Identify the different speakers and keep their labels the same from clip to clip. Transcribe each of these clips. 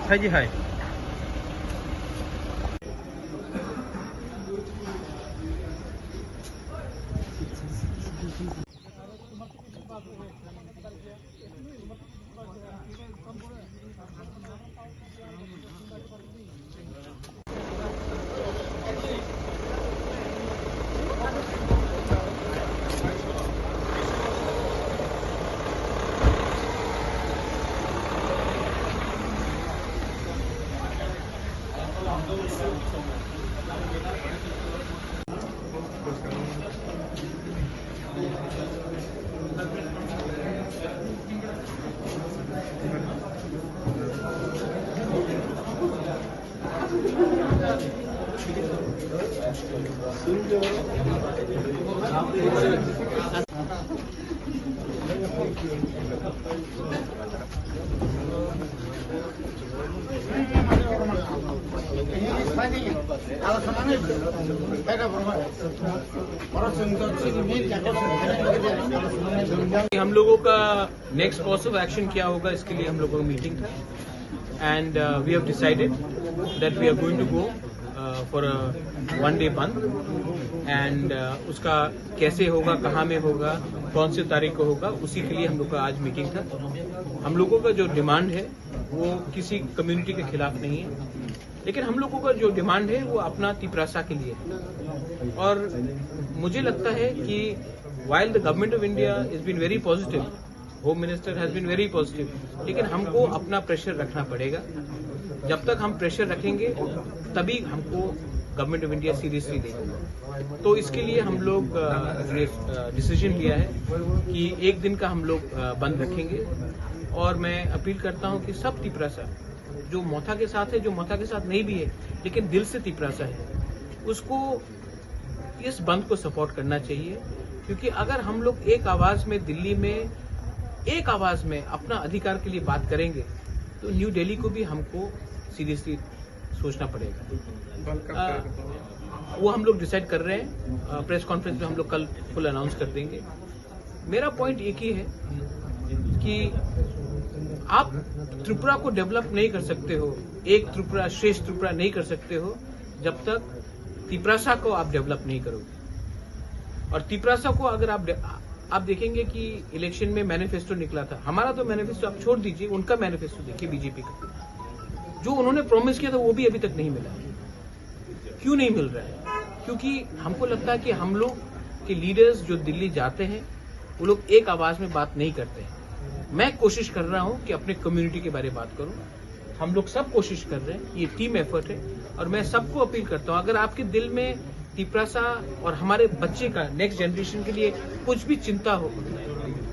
Speaker 1: हाँ जी, हाय। हम लोगों का नेक्स्ट कोर्स ऑफ एक्शन क्या होगा, इसके लिए हम लोगों का मीटिंग था and we have decided that we are going to go for a 1 day bandh and उसका कैसे होगा, कहाँ में होगा, कौन सी तारीख को होगा, उसी के लिए हम लोग का आज मीटिंग था। हम लोगों का जो डिमांड है वो किसी कम्युनिटी के खिलाफ नहीं है, लेकिन हम लोगों का जो डिमांड है वो अपना तिपरासा के लिए है। और मुझे लगता है कि while the government of India has been very positive, Home Minister has been very positive, लेकिन हमको अपना प्रेशर रखना पड़ेगा। जब तक हम प्रेशर रखेंगे तभी हमको गवर्नमेंट ऑफ इंडिया सीरियसली लेगा। तो इसके लिए हम लोग डिसीजन लिया है कि 1 दिन का हम लोग बंद रखेंगे। और मैं अपील करता हूं कि सब तिपरासा जो मोथा के साथ है, जो मोथा के साथ नहीं भी है लेकिन दिल से तिपरासा है, उसको इस बंद को सपोर्ट करना चाहिए। क्योंकि अगर हम लोग एक आवाज में दिल्ली में एक आवाज में अपना अधिकार के लिए बात करेंगे तो न्यू दिल्ली को भी हमको सीरियसली सोचना पड़ेगा। वो हम लोग डिसाइड कर रहे हैं। प्रेस कॉन्फ्रेंस में हम लोग कल फुल अनाउंस कर देंगे। मेरा पॉइंट एक ही है कि आप त्रिपुरा को डेवलप नहीं कर सकते हो, एक त्रिपुरा श्रेष्ठ त्रिपुरा नहीं कर सकते हो जब तक तिपरासा को आप डेवलप नहीं करोगे। और तिपरासा को अगर आप देखेंगे कि इलेक्शन में मैनिफेस्टो निकला था, हमारा तो मैनिफेस्टो आप छोड़ दीजिए, उनका मैनिफेस्टो देखिए बीजेपी का, जो उन्होंने प्रॉमिस किया था वो भी अभी तक नहीं मिला। क्यों नहीं मिल रहा है? क्योंकि हमको लगता है कि हम लोग के लीडर्स जो दिल्ली जाते हैं वो लोग एक आवाज में बात नहीं करते हैं। मैं कोशिश कर रहा हूं कि अपने कम्युनिटी के बारे में बात करूं। हम लोग सब कोशिश कर रहे हैं, ये टीम एफर्ट है। और मैं सबको अपील करता हूं, अगर आपके दिल में तिपरासा और हमारे बच्चे का नेक्स्ट जनरेशन के लिए कुछ भी चिंता हो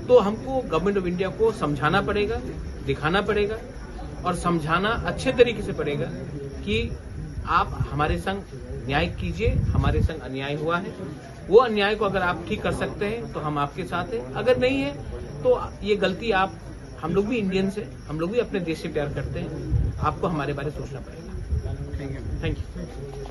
Speaker 1: तो हमको गवर्नमेंट ऑफ इंडिया को समझाना पड़ेगा, दिखाना पड़ेगा और समझाना अच्छे तरीके से पड़ेगा कि आप हमारे संग न्याय कीजिए। हमारे संग अन्याय हुआ है, वो अन्याय को अगर आप ठीक कर सकते हैं तो हम आपके साथ हैं, अगर नहीं है तो ये गलती हम लोग भी इंडियंस हैं, हम लोग भी अपने देश से प्यार करते हैं, आपको हमारे बारे में सोचना पड़ेगा। Thank you.